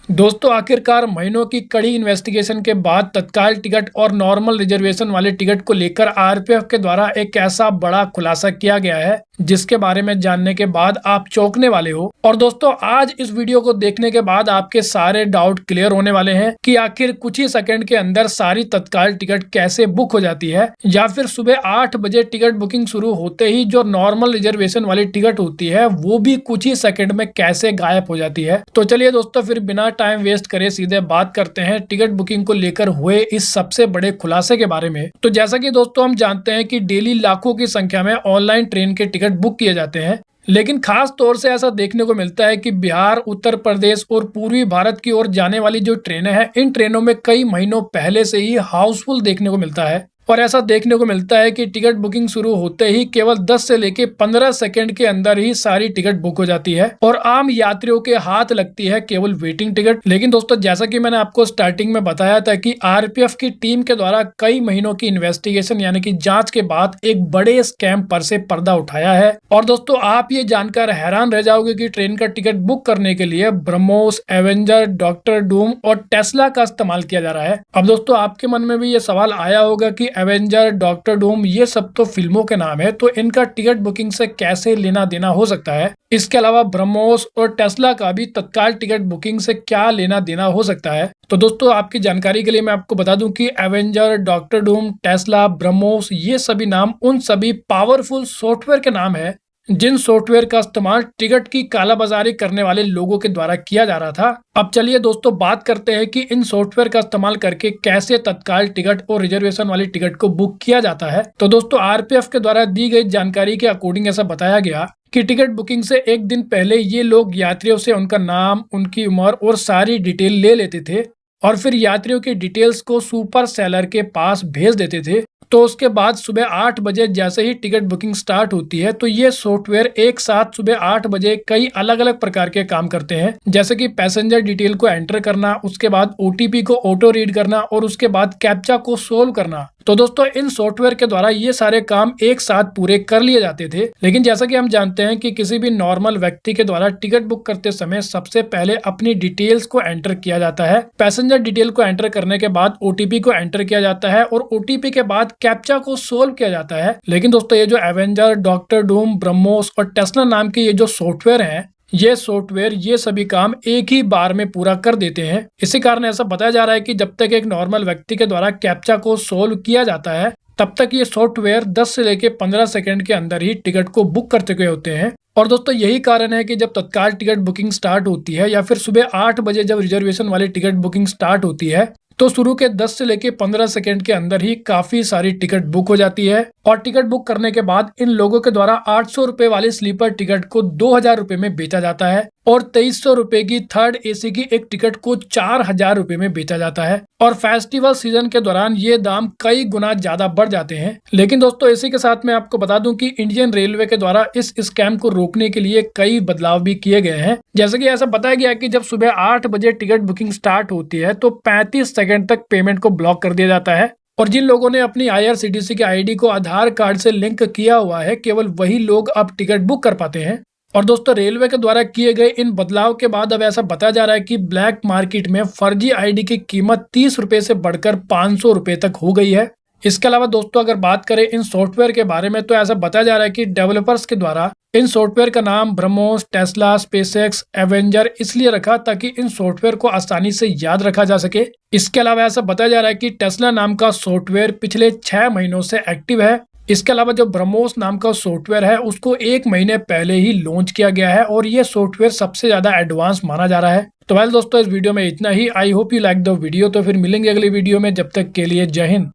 दोस्तों आखिरकार महीनों की कड़ी इन्वेस्टिगेशन के बाद तत्काल टिकट और नॉर्मल रिजर्वेशन वाले टिकट को लेकर आरपीएफ के द्वारा एक ऐसा बड़ा खुलासा किया गया है जिसके बारे में जानने के बाद आप चौंकने वाले हो। और दोस्तों आज इस वीडियो को देखने के बाद आपके सारे डाउट क्लियर होने वाले हैं कि आखिर कुछ ही सेकंड के अंदर सारी तत्काल टिकट कैसे बुक हो जाती है, या फिर सुबह 8 बजे टिकट बुकिंग शुरू होते ही जो नॉर्मल रिजर्वेशन वाली टिकट होती है वो भी कुछ ही सेकंड में कैसे गायब हो जाती है। तो चलिए दोस्तों फिर बिना टाइम वेस्ट करे सीधे बात करते हैं टिकट बुकिंग को लेकर हुए इस सबसे बड़े खुलासे के बारे में। तो जैसा कि दोस्तों हम जानते हैं कि डेली लाखों की संख्या में ऑनलाइन ट्रेन के टिकट बुक किए जाते हैं, लेकिन खास तौर से ऐसा देखने को मिलता है कि बिहार, उत्तर प्रदेश और पूर्वी भारत की ओर जाने वाली जो ट्रेनें हैं, इन ट्रेनों में कई महीनों पहले से ही हाउसफुल देखने को मिलता है। और ऐसा देखने को मिलता है कि टिकट बुकिंग शुरू होते ही केवल 10 से लेके 15 सेकंड के अंदर ही सारी टिकट बुक हो जाती है और आम यात्रियों के हाथ लगती है केवल वेटिंग टिकट। लेकिन दोस्तों जैसा कि मैंने आपको स्टार्टिंग में बताया था कि आरपीएफ की टीम के द्वारा कई महीनों की इन्वेस्टिगेशन यानी कि जांच के बाद एक बड़े स्कैम पर से पर्दा उठाया है। और दोस्तों आप ये जानकर हैरान रह जाओगे कि ट्रेन का टिकट बुक करने के लिए ब्रह्मोस, एवेंजर, डॉक्टर डूम और टेस्ला का इस्तेमाल किया जा रहा है। अब दोस्तों आपके मन में भी ये सवाल आया होगा कि एवेंजर, डॉक्टर डूम ये सब तो फिल्मों के नाम है, तो इनका टिकट बुकिंग से कैसे लेना देना हो सकता है। इसके अलावा ब्रह्मोस और टेस्ला का भी तत्काल टिकट बुकिंग से क्या लेना देना हो सकता है। तो दोस्तों आपकी जानकारी के लिए मैं आपको बता दूं कि Avenger, doctor Doom, Tesla, BrahMos ये सभी नाम उन सभी पावरफुल सॉफ्टवेयर के नाम है जिन सॉफ्टवेयर का इस्तेमाल टिकट की कालाबाजारी करने वाले लोगों के द्वारा किया जा रहा था। अब चलिए दोस्तों बात करते हैं कि इन सॉफ्टवेयर का इस्तेमाल करके कैसे तत्काल टिकट और रिजर्वेशन वाली टिकट को बुक किया जाता है। तो दोस्तों आरपीएफ के द्वारा दी गई जानकारी के अकॉर्डिंग ऐसा बताया गया कि टिकट बुकिंग से एक दिन पहले ये लोग यात्रियों से उनका नाम, उनकी उम्र और सारी डिटेल ले लेते थे और फिर यात्रियों की डिटेल्स को सुपर सेलर के पास भेज देते थे। तो उसके बाद सुबह 8 बजे जैसे ही टिकट बुकिंग स्टार्ट होती है तो ये सॉफ्टवेयर एक साथ सुबह 8 बजे कई अलग अलग प्रकार के काम करते हैं, जैसे कि पैसेंजर डिटेल को एंटर करना, उसके बाद ओटीपी को ऑटो रीड करना और उसके बाद कैप्चा को सोल्व करना। तो दोस्तों इन सॉफ्टवेयर के द्वारा ये सारे काम एक साथ पूरे कर लिए जाते थे। लेकिन जैसा कि हम जानते हैं कि किसी भी नॉर्मल व्यक्ति के द्वारा टिकट बुक करते समय सबसे पहले अपनी डिटेल्स को एंटर किया जाता है। पैसेंजर डिटेल को एंटर करने के बाद ओटीपी को एंटर किया जाता है और ओटीपी के बाद कैप्चा को सोल्व किया जाता है। लेकिन दोस्तों ये जो एवेंजर, डॉक्टर डूम, ब्रह्मोस और टेस्ला नाम के ये जो सॉफ्टवेयर हैं, ये सॉफ्टवेयर ये सभी काम एक ही बार में पूरा कर देते हैं। इसी कारण ऐसा बताया जा रहा है कि जब तक एक नॉर्मल व्यक्ति के द्वारा कैप्चा को सोल्व किया जाता है तब तक ये सॉफ्टवेयर 10 से लेके 15 सेकंड के अंदर ही टिकट को बुक कर चुके होते हैं। और दोस्तों यही कारण है कि जब तत्काल टिकट बुकिंग स्टार्ट होती है या फिर सुबह 8 बजे जब रिजर्वेशन वाली टिकट बुकिंग स्टार्ट होती है तो शुरू के 10 से लेके 15 सेकंड के अंदर ही काफी सारी टिकट बुक हो जाती है। और टिकट बुक करने के बाद इन लोगों के द्वारा 800 रुपए वाली स्लीपर टिकट को 2000 रुपए में बेचा जाता है और 2300 रुपए की थर्ड एसी की एक टिकट को 4000 रुपए में बेचा जाता है। और फेस्टिवल सीजन के दौरान ये दाम कई गुना ज्यादा बढ़ जाते हैं। लेकिन दोस्तों इसी के साथ मैं आपको बता दूं कि इंडियन रेलवे के द्वारा इस स्कैम को रोकने के लिए कई बदलाव भी किए गए हैं। जैसे कि ऐसा बताया गया कि जब सुबह 8 बजे टिकट बुकिंग स्टार्ट होती है तो 35 सेकंड तक पेमेंट को ब्लॉक कर दिया जाता है और जिन लोगों ने अपनी आईआरसीटीसी के आईडी को आधार कार्ड से लिंक किया हुआ है केवल वही लोग अब टिकट बुक कर पाते हैं। और दोस्तों रेलवे के द्वारा किए गए इन बदलाव के बाद अब ऐसा बताया जा रहा है कि ब्लैक मार्केट में फर्जी आईडी की कीमत 30 रुपए से बढ़कर 500 रुपए तक हो गई है। इसके अलावा दोस्तों अगर बात करें इन सॉफ्टवेयर के बारे में तो ऐसा बताया जा रहा है कि डेवलपर्स के द्वारा इन सॉफ्टवेयर का नाम ब्रह्मोस, टेस्ला, स्पेसएक्स, एवेंजर इसलिए रखा ताकि इन सॉफ्टवेयर को आसानी से याद रखा जा सके। इसके अलावा ऐसा बताया जा रहा है कि टेस्ला नाम का सॉफ्टवेयर पिछले 6 महीनों से एक्टिव है। इसके अलावा जो ब्रह्मोस नाम का सॉफ्टवेयर है उसको 1 महीने पहले ही लॉन्च किया गया है और ये सॉफ्टवेयर सबसे ज्यादा एडवांस माना जा रहा है। तो वेल दोस्तों इस वीडियो में इतना ही। I hope you like the video. तो फिर मिलेंगे अगली वीडियो में, जब तक के लिए जय हिंद।